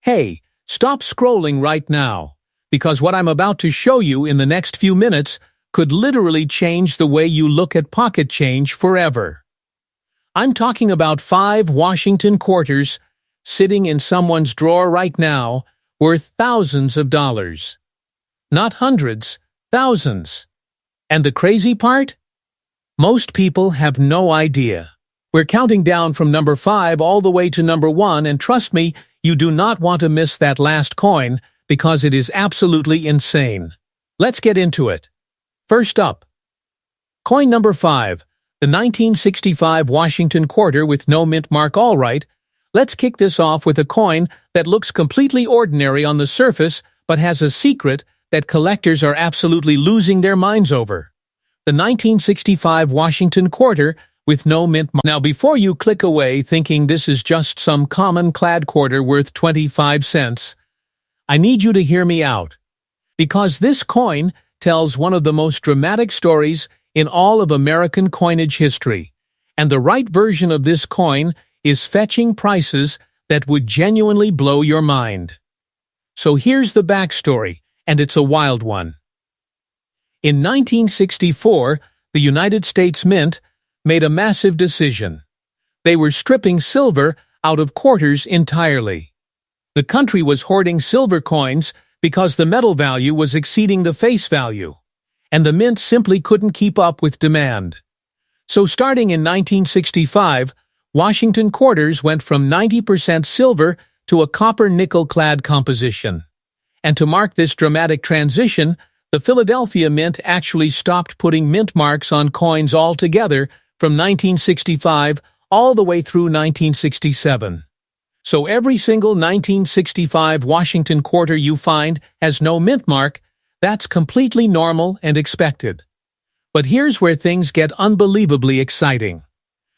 Hey, stop scrolling right now, because what I'm about to show you in the next few minutes could literally change the way you look at pocket change forever. I'm talking about 5 Washington quarters sitting in someone's drawer right now, worth thousands of dollars. Not hundreds, thousands. And the crazy part? Most people have no idea. We're counting down from number 5 all the way to number 1, and trust me, you do not want to miss that last coin because it is absolutely insane. Let's get into it. First up, coin number 5, the 1965 Washington quarter with no mint mark. All right, let's kick this off with a coin that looks completely ordinary on the surface but has a secret that collectors are absolutely losing their minds over. The 1965 Washington quarter with no mint mark. Now, before you click away thinking this is just some common clad quarter worth 25 cents, I need you to hear me out. Because this coin tells one of the most dramatic stories in all of American coinage history, and the right version of this coin is fetching prices that would genuinely blow your mind. So here's the backstory, and it's a wild one. In 1964, the United States Mint made a massive decision. They were stripping silver out of quarters entirely. The country was hoarding silver coins because the metal value was exceeding the face value, and the mint simply couldn't keep up with demand. So starting in 1965, Washington quarters went from 90% silver to a copper-nickel-clad composition. And to mark this dramatic transition, the Philadelphia Mint actually stopped putting mint marks on coins altogether from 1965 all the way through 1967. So every single 1965 Washington quarter you find has no mint mark. That's completely normal and expected. But here's where things get unbelievably exciting.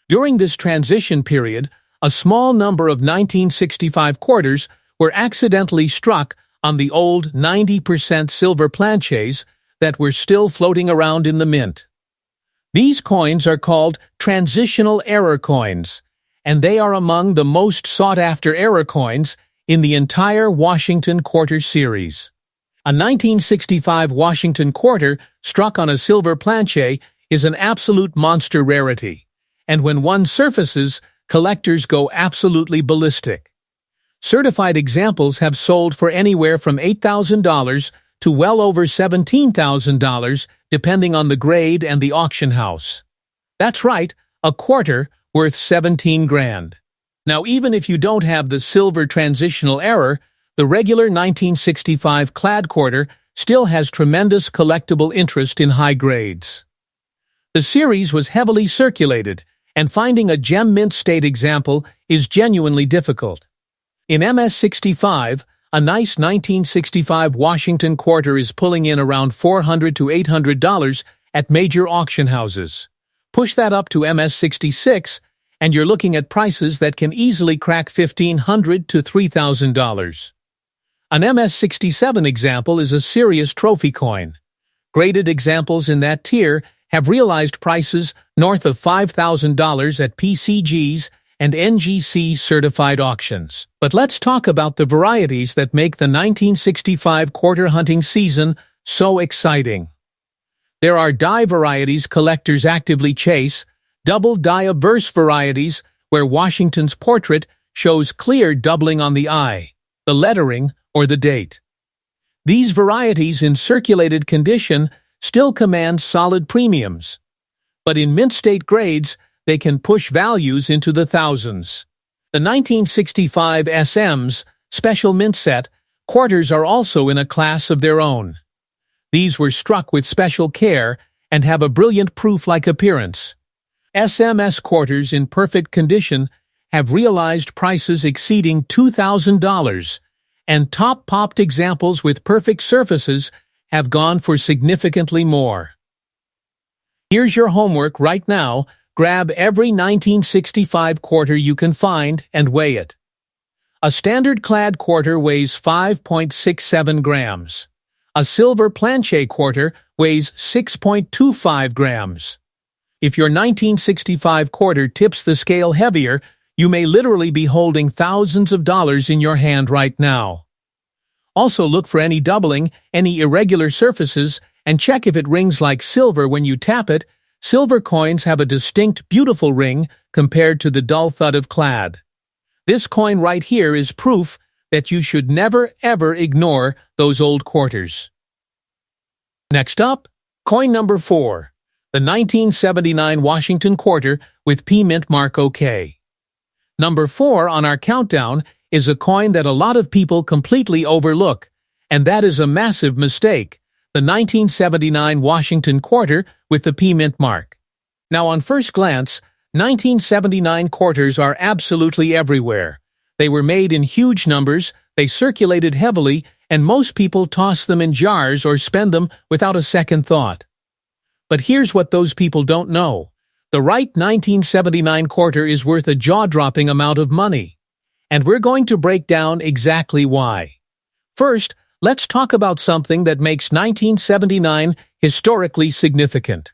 During this transition period, a small number of 1965 quarters were accidentally struck on the old 90% silver planches that were still floating around in the mint. These coins are called transitional error coins, and they are among the most sought-after error coins in the entire Washington quarter series. A 1965 Washington quarter struck on a silver planche is an absolute monster rarity, and when one surfaces, collectors go absolutely ballistic. Certified examples have sold for anywhere from $8,000 to well over $17,000, depending on the grade and the auction house. That's right, a quarter worth 17 grand. Now, even if you don't have the silver transitional error, the regular 1965 clad quarter still has tremendous collectible interest in high grades. The series was heavily circulated, and finding a gem mint state example is genuinely difficult. In MS65, a nice 1965 Washington quarter is pulling in around $400 to $800 at major auction houses. Push that up to MS66, and you're looking at prices that can easily crack $1,500 to $3,000. An MS67 example is a serious trophy coin. Graded examples in that tier have realized prices north of $5,000 at PCG's and NGC certified auctions. But let's talk about the varieties that make the 1965 quarter hunting season so exciting. There are die varieties collectors actively chase, double die obverse varieties where Washington's portrait shows clear doubling on the eye, the lettering, or the date. These varieties in circulated condition still command solid premiums, but in mint state grades, they can push values into the thousands. The 1965 SM's Special Mint Set quarters are also in a class of their own. These were struck with special care and have a brilliant proof-like appearance. SMS quarters in perfect condition have realized prices exceeding $2,000, and top-popped examples with perfect surfaces have gone for significantly more. Here's your homework right now. Grab every 1965 quarter you can find and weigh it. A standard clad quarter weighs 5.67 grams. A silver planche quarter weighs 6.25 grams. If your 1965 quarter tips the scale heavier, You may literally be holding thousands of dollars in your hand right now. Also look for any doubling, any irregular surfaces, and check if it rings like silver when you tap it. Silver coins have a distinct, beautiful ring compared to the dull thud of clad. This coin right here is proof that you should never ever ignore those old quarters. Next up, coin number 4, the 1979 Washington quarter with P mint mark OK. Number 4 on our countdown is a coin that a lot of people completely overlook, and that is a massive mistake, the 1979 Washington quarter with the P mint mark. Now on first glance, 1979 quarters are absolutely everywhere. They were made in huge numbers, they circulated heavily, and most people toss them in jars or spend them without a second thought. But here's what those people don't know. The right 1979 quarter is worth a jaw-dropping amount of money. And we're going to break down exactly why. First, let's talk about something that makes 1979 historically significant.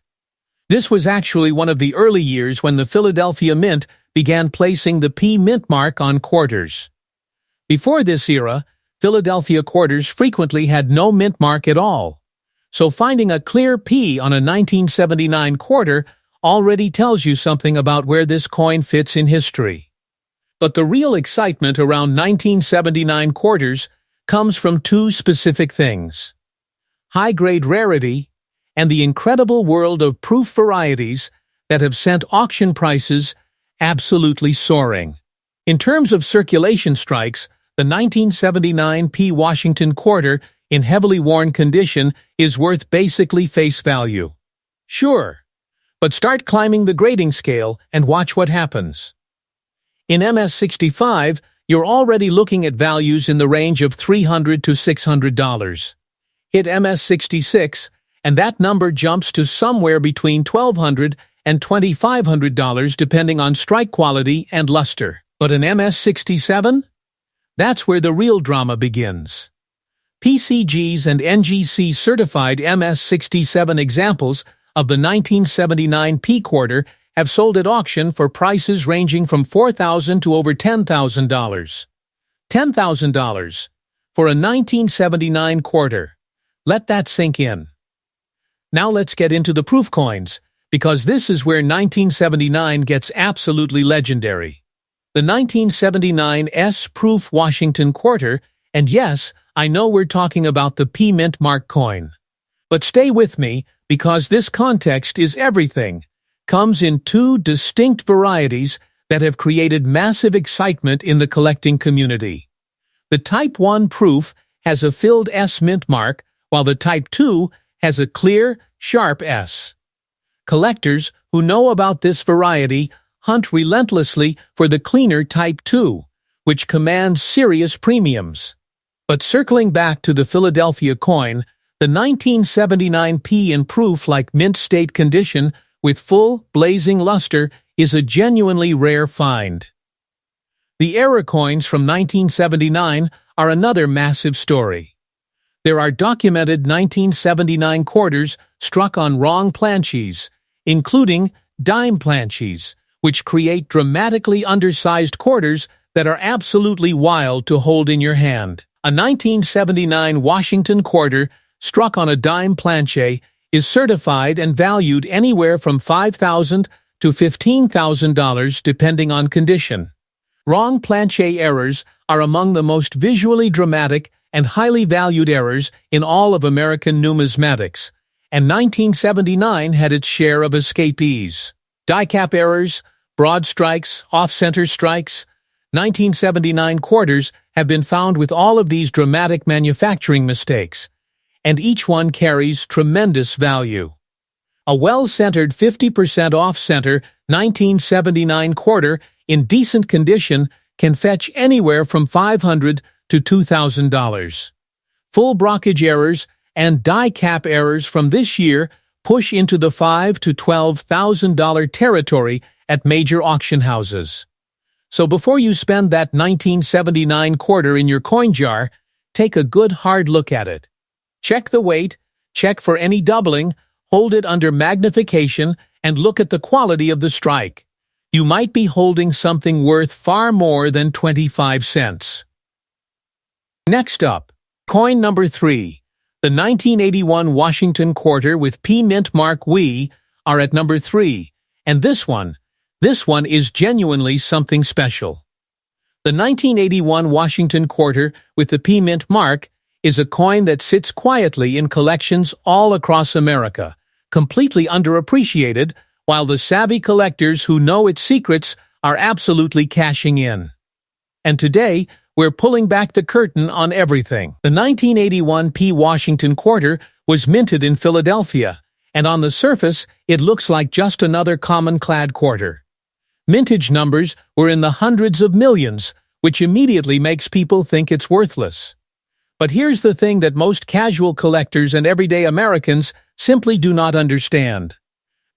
This was actually one of the early years when the Philadelphia Mint began placing the P mint mark on quarters. Before this era, Philadelphia quarters frequently had no mint mark at all. So finding a clear P on a 1979 quarter already tells you something about where this coin fits in history. But the real excitement around 1979 quarters comes from two specific things: high-grade rarity and the incredible world of proof varieties that have sent auction prices absolutely soaring. In terms of circulation strikes, the 1979 P Washington quarter in heavily worn condition is worth basically face value. Sure, but start climbing the grading scale and watch what happens. In MS-65, you're already looking at values in the range of $300 to $600. Hit MS-66, and that number jumps to somewhere between $1,200 and $2,500 depending on strike quality and luster. But an MS-67? That's where the real drama begins. PCGs and NGC certified MS-67 examples of the 1979 P quarter have sold at auction for prices ranging from $4,000 to over $10,000. $10,000 for a 1979 quarter. Let that sink in. Now let's get into the proof coins, because this is where 1979 gets absolutely legendary. The 1979 S-Proof Washington quarter, and yes, I know we're talking about the P mint mark coin. But stay with me, because this context is everything. Comes in two distinct varieties that have created massive excitement in the collecting community. The Type 1 proof has a filled S mint mark, while the Type 2 has a clear, sharp S. Collectors who know about this variety hunt relentlessly for the cleaner Type 2, which commands serious premiums. But circling back to the Philadelphia coin, the 1979 P in proof like mint state condition with full, blazing luster is a genuinely rare find. The error coins from 1979 are another massive story. There are documented 1979 quarters struck on wrong planches, including dime planches, which create dramatically undersized quarters that are absolutely wild to hold in your hand. A 1979 Washington quarter struck on a dime planche is certified and valued anywhere from $5,000 to $15,000 depending on condition. Wrong planche errors are among the most visually dramatic and highly valued errors in all of American numismatics, and 1979 had its share of escapees. Die cap errors, broad strikes, off-center strikes. 1979 quarters have been found with all of these dramatic manufacturing mistakes, and each one carries tremendous value. A well-centered 50% off-center 1979 quarter in decent condition can fetch anywhere from $500 to $2,000. Full brockage errors and die cap errors from this year push into the $5,000 to $12,000 territory at major auction houses. So before you spend that 1979 quarter in your coin jar, take a good hard look at it. Check the weight, check for any doubling, hold it under magnification, and look at the quality of the strike. you might be holding something worth far more than 25 cents. Next up, coin number 3. The 1981 Washington quarter with P mint mark WE are at number 3, and this one is genuinely something special. The 1981 Washington quarter with the P mint mark is a coin that sits quietly in collections all across America, completely underappreciated, while the savvy collectors who know its secrets are absolutely cashing in. And today, we're pulling back the curtain on everything. The 1981 P Washington quarter was minted in Philadelphia, and on the surface, it looks like just another common-clad quarter. Mintage numbers were in the hundreds of millions, which immediately makes people think it's worthless. But here's the thing that most casual collectors and everyday Americans simply do not understand.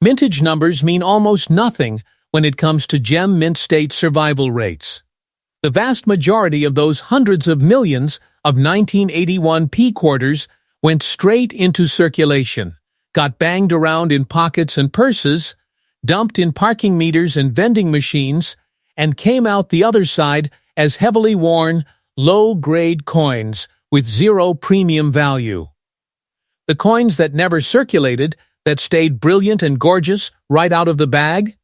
Mintage numbers mean almost nothing when it comes to gem mint state survival rates. The vast majority of those hundreds of millions of 1981 P quarters went straight into circulation, got banged around in pockets and purses, dumped in parking meters and vending machines, and came out the other side as heavily worn, low-grade coins with zero premium value. The coins that never circulated, that stayed brilliant and gorgeous right out of the bag,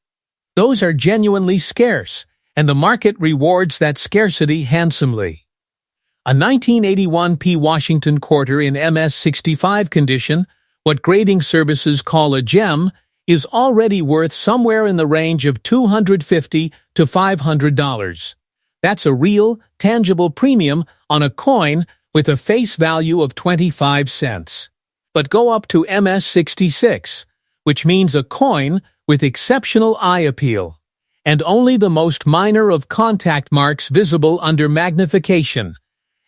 those are genuinely scarce, and the market rewards that scarcity handsomely. A 1981 P Washington quarter in MS-65 condition, what grading services call a gem, is already worth somewhere in the range of $250 to $500. That's a real, tangible premium on a coin with a face value of 25 cents. But go up to MS-66, which means a coin with exceptional eye appeal, and only the most minor of contact marks visible under magnification,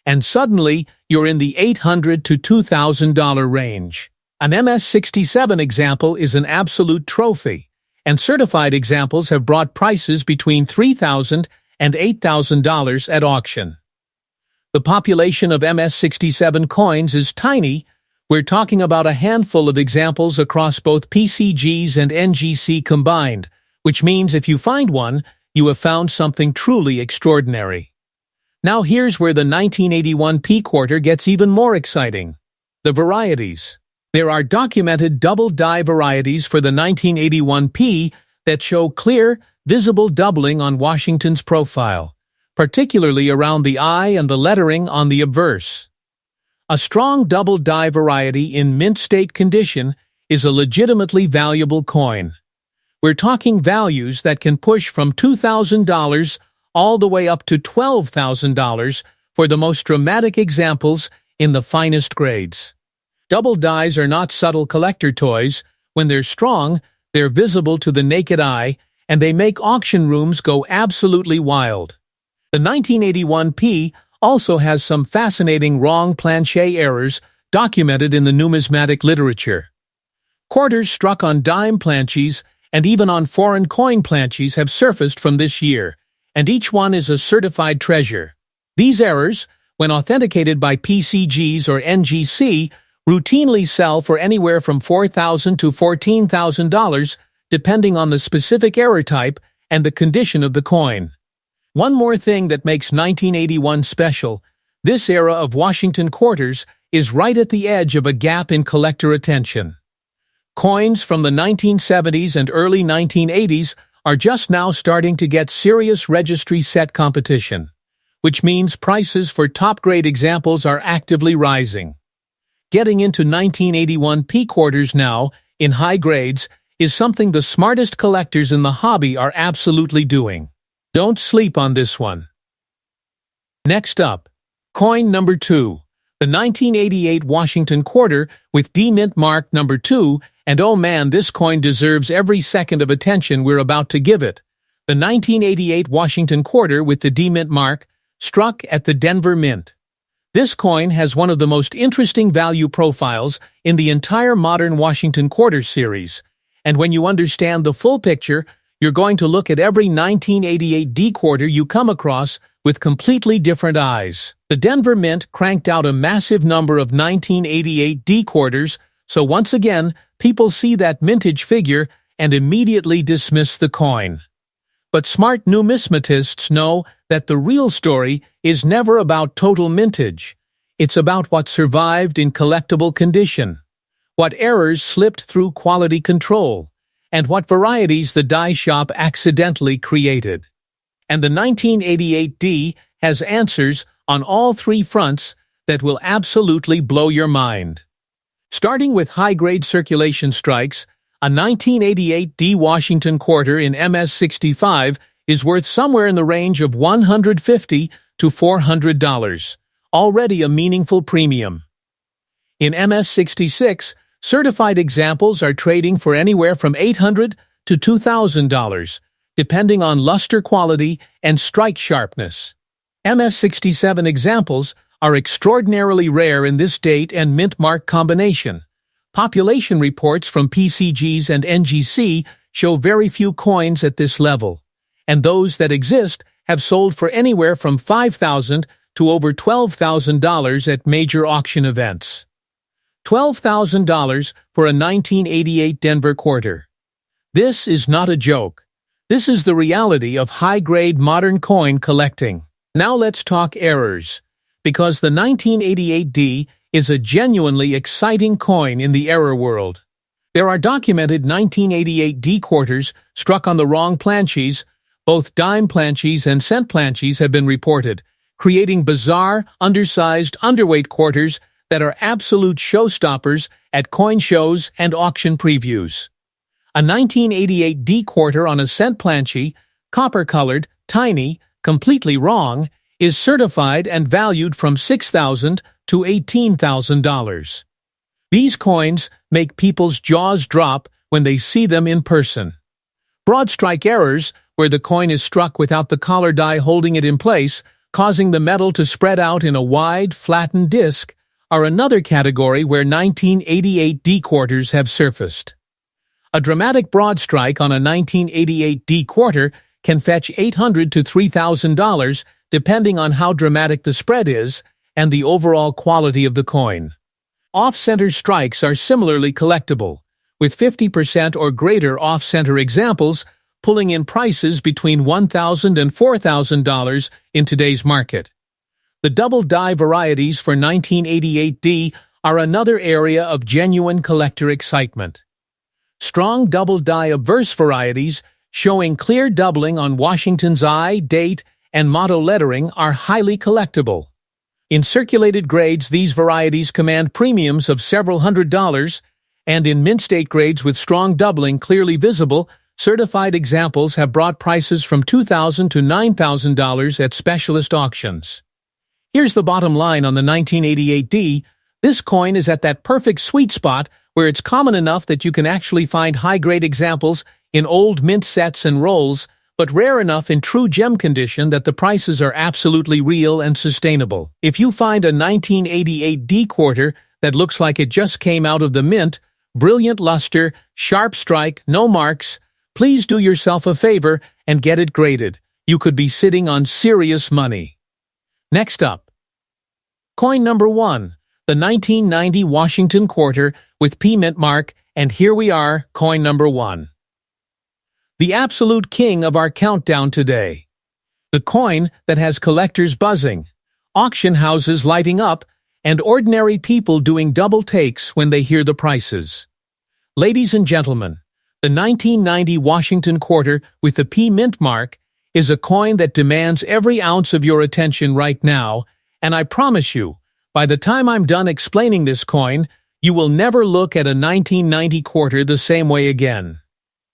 and suddenly you're in the $800 to $2,000 range. An MS-67 example is an absolute trophy, and certified examples have brought prices between $3,000 and $8,000 at auction. The population of MS-67 coins is tiny. We're talking about a handful of examples across both PCGs and NGC combined, which means if you find one, you have found something truly extraordinary. Now here's where the 1981 P quarter gets even more exciting. The varieties. There are documented double-die varieties for the 1981 P that show clear, visible doubling on Washington's profile, particularly around the eye and the lettering on the obverse. A strong double-die variety in mint state condition is a legitimately valuable coin. We're talking values that can push from $2,000 all the way up to $12,000 for the most dramatic examples in the finest grades. Double dies are not subtle collector toys. When they're strong, they're visible to the naked eye, and they make auction rooms go absolutely wild. The 1981 P also has some fascinating wrong planchet errors documented in the numismatic literature. Quarters struck on dime planches and even on foreign coin planches have surfaced from this year, and each one is a certified treasure. These errors, when authenticated by PCGs or NGC, routinely sell for anywhere from $4,000 to $14,000, depending on the specific error type and the condition of the coin. One more thing that makes 1981 special: this era of Washington quarters is right at the edge of a gap in collector attention. Coins from the 1970s and early 1980s are just now starting to get serious registry set competition, which means prices for top-grade examples are actively rising. Getting into 1981 P quarters now, in high grades, is something the smartest collectors in the hobby are absolutely doing. Don't sleep on this one. Next up, coin number 2, the 1988 Washington quarter with D mint mark number 2, and oh man, this coin deserves every second of attention we're about to give it. The 1988 Washington quarter with the D mint mark, struck at the Denver Mint. This coin has one of the most interesting value profiles in the entire modern Washington quarter series, and when you understand the full picture, you're going to look at every 1988 D quarter you come across with completely different eyes. The Denver Mint cranked out a massive number of 1988 D quarters, so once again, people see that mintage figure and immediately dismiss the coin. But smart numismatists know that the real story is never about total mintage. It's about what survived in collectible condition, what errors slipped through quality control, and what varieties the die shop accidentally created. And the 1988 D has answers on all three fronts that will absolutely blow your mind. Starting with high-grade circulation strikes, a 1988 D Washington quarter in MS65 is worth somewhere in the range of $150 to $400, already a meaningful premium. In MS66, certified examples are trading for anywhere from $800 to $2,000, depending on luster quality and strike sharpness. MS67 examples are extraordinarily rare in this date and mint mark combination. Population reports from PCGs and NGC show very few coins at this level, and those that exist have sold for anywhere from $5,000 to over $12,000 at major auction events. $12,000 for a 1988 Denver quarter. This is not a joke. This is the reality of high-grade modern coin collecting. Now let's talk errors, because the 1988 D is a genuinely exciting coin in the error world. There are documented 1988 D quarters struck on the wrong planches. Both dime planches and cent planches have been reported, creating bizarre, undersized, underweight quarters that are absolute showstoppers at coin shows and auction previews. A 1988 D quarter on a cent planche, copper-colored, tiny, completely wrong, is certified and valued from $6,000 to $18,000. These coins make people's jaws drop when they see them in person. Broad strike errors, where the coin is struck without the collar die holding it in place, causing the metal to spread out in a wide, flattened disc, are another category where 1988 D quarters have surfaced. A dramatic broad strike on a 1988 D quarter can fetch $800 to $3,000 depending on how dramatic the spread is and the overall quality of the coin. Off-center strikes are similarly collectible, with 50% or greater off-center examples pulling in prices between $1,000 and $4,000 in today's market. The double die varieties for 1988 D are another area of genuine collector excitement. Strong double die obverse varieties showing clear doubling on Washington's eye, date, and motto lettering are highly collectible. In circulated grades, these varieties command premiums of several $100s, and in mint state grades with strong doubling clearly visible, certified examples have brought prices from $2,000 to $9,000 at specialist auctions. Here's the bottom line on the 1988 D. This coin is at that perfect sweet spot where it's common enough that you can actually find high-grade examples in old mint sets and rolls, but rare enough in true gem condition that the prices are absolutely real and sustainable. If you find a 1988 D quarter that looks like it just came out of the mint, brilliant luster, sharp strike, no marks, please do yourself a favor and get it graded. You could be sitting on serious money. Next up, coin number 1, the 1990 Washington quarter with P mint mark, and here we are, coin number 1. The absolute king of our countdown today. The coin that has collectors buzzing, auction houses lighting up, and ordinary people doing double takes when they hear the prices. Ladies and gentlemen, the 1990 Washington quarter with the P mint mark is a coin that demands every ounce of your attention right now, and I promise you, by the time I'm done explaining this coin, you will never look at a 1990 quarter the same way again.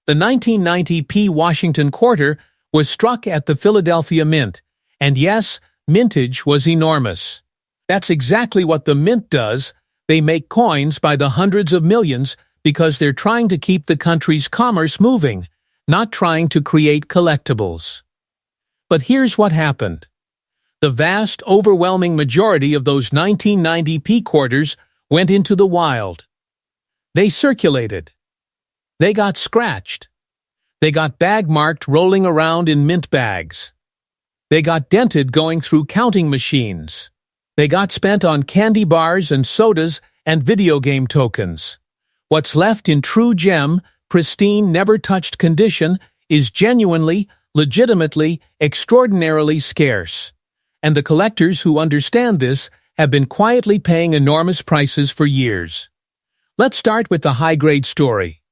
The 1990 P Washington quarter was struck at the Philadelphia Mint, and yes, mintage was enormous. That's exactly what the mint does. They make coins by the hundreds of millions because they're trying to keep the country's commerce moving, not trying to create collectibles. But here's what happened. The vast, overwhelming majority of those 1990 P quarters went into the wild. They circulated. They got scratched. They got bag-marked rolling around in mint bags. They got dented going through counting machines. They got spent on candy bars and sodas and video game tokens. What's left in true gem, pristine, never-touched condition is genuinely, legitimately, extraordinarily scarce. And the collectors who understand this have been quietly paying enormous prices for years. Let's start with the high-grade story.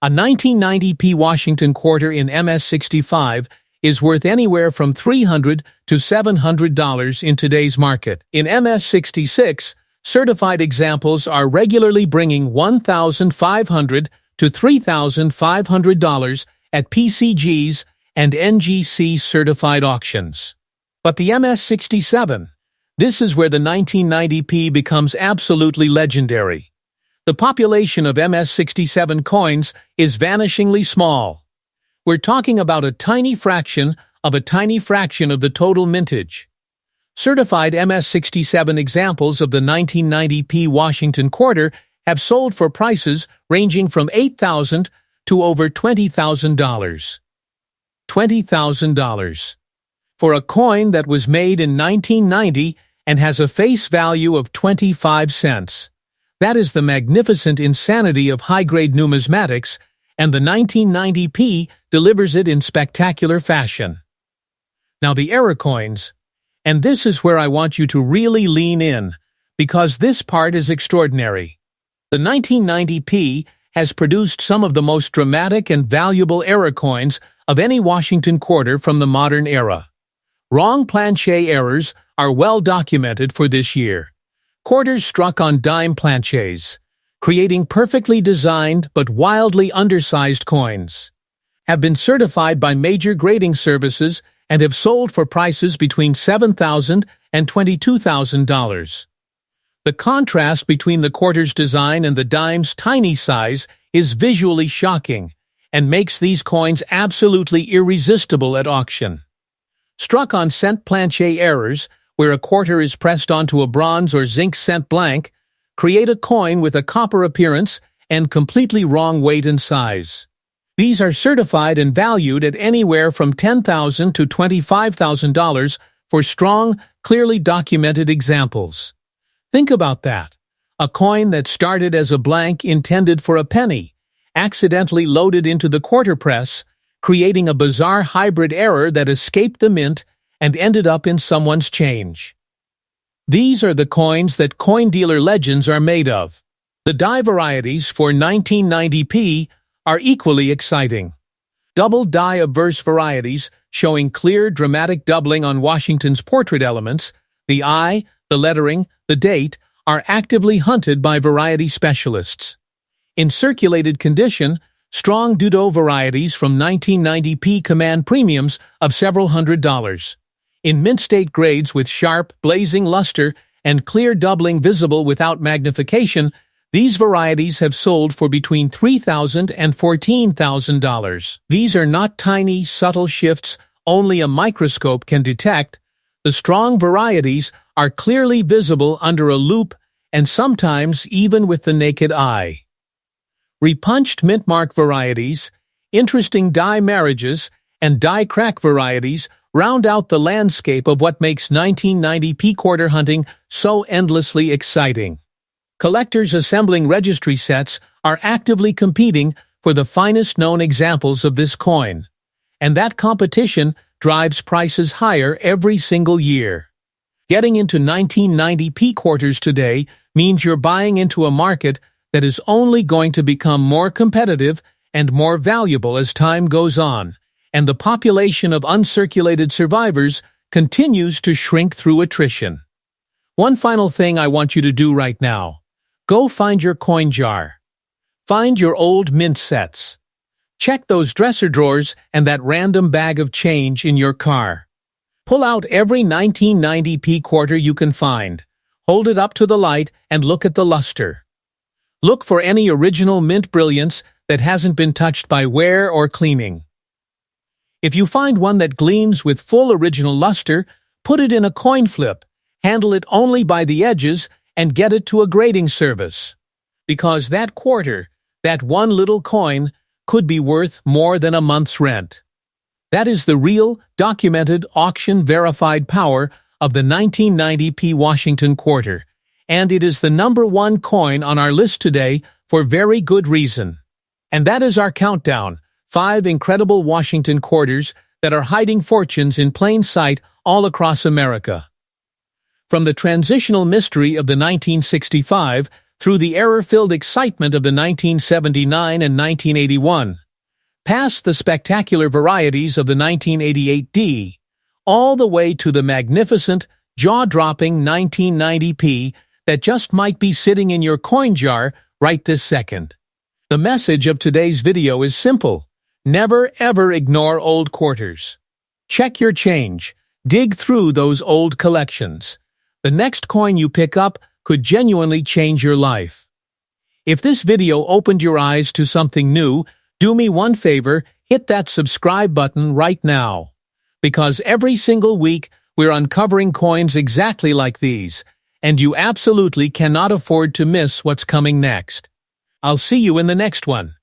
A 1990p Washington quarter in MS65 is worth anywhere from $300 to $700 in today's market. In MS66, certified examples are regularly bringing $1,500 to $3,500 at PCG's and NGC certified auctions. But the MS67, this is where the 1990p becomes absolutely legendary. The population of MS67 coins is vanishingly small. We're talking about a tiny fraction of the total mintage. Certified MS67 examples of the 1990p Washington quarter have sold for prices ranging from $8,000 to over $20,000. $20,000. For a coin that was made in 1990 and has a face value of 25 cents. That is the magnificent insanity of high-grade numismatics, and the 1990p delivers it in spectacular fashion. Now the era coins, and this is where I want you to really lean in, because this part is extraordinary. The 1990p has produced some of the most dramatic and valuable era coins of any Washington quarter from the modern era. Wrong planche errors are well documented for this year. Quarters struck on dime planches, creating perfectly designed but wildly undersized coins, have been certified by major grading services and have sold for prices between $7,000 and $22,000. The contrast between the quarter's design and the dime's tiny size is visually shocking and makes these coins absolutely irresistible at auction. Struck on cent planche errors, where a quarter is pressed onto a bronze or zinc cent blank, create a coin with a copper appearance and completely wrong weight and size. These are certified and valued at anywhere from $10,000 to $25,000 for strong, clearly documented examples. Think about that. A coin that started as a blank intended for a penny, accidentally loaded into the quarter press, creating a bizarre hybrid error that escaped the mint and ended up in someone's change. These are the coins that coin dealer legends are made of. The die varieties for 1990p are equally exciting. Double die obverse varieties showing clear dramatic doubling on Washington's portrait elements, the eye, the lettering, the date, are actively hunted by variety specialists. In circulated condition, strong Dudo varieties from 1990p command premiums of several $100s. In mint-state grades with sharp, blazing luster and clear doubling visible without magnification, these varieties have sold for between $3,000 and $14,000. These are not tiny, subtle shifts only a microscope can detect. The strong varieties are clearly visible under a loupe and sometimes even with the naked eye. Repunched mint-mark varieties, interesting die marriages, and die crack varieties round out the landscape of what makes 1990p quarter hunting so endlessly exciting. Collectors assembling registry sets are actively competing for the finest known examples of this coin, and that competition drives prices higher every single year. Getting into 1990p quarters today means you're buying into a market that is only going to become more competitive and more valuable as time goes on, and the population of uncirculated survivors continues to shrink through attrition. One final thing I want you to do right now. Go find your coin jar. Find your old mint sets. Check those dresser drawers and that random bag of change in your car. Pull out every 1990p quarter you can find. Hold it up to the light and look at the luster. Look for any original mint brilliance that hasn't been touched by wear or cleaning. If you find one that gleams with full original luster, put it in a coin flip, handle it only by the edges, and get it to a grading service. Because that quarter, that one little coin, could be worth more than a month's rent. That is the real, documented, auction-verified power of the 1990p Washington quarter, and it is the #1 coin on our list today for very good reason. And that is our countdown. 5 incredible Washington quarters that are hiding fortunes in plain sight all across America. From the transitional mystery of the 1965 through the error-filled excitement of the 1979 and 1981, past the spectacular varieties of the 1988D, all the way to the magnificent, jaw-dropping 1990p that just might be sitting in your coin jar right this second. The message of today's video is simple. Never ever ignore old quarters. Check your change. Dig through those old collections. The next coin you pick up could genuinely change your life. If this video opened your eyes to something new, do me one favor, hit that subscribe button right now. Because every single week, we're uncovering coins exactly like these, and you absolutely cannot afford to miss what's coming next. I'll see you in the next one.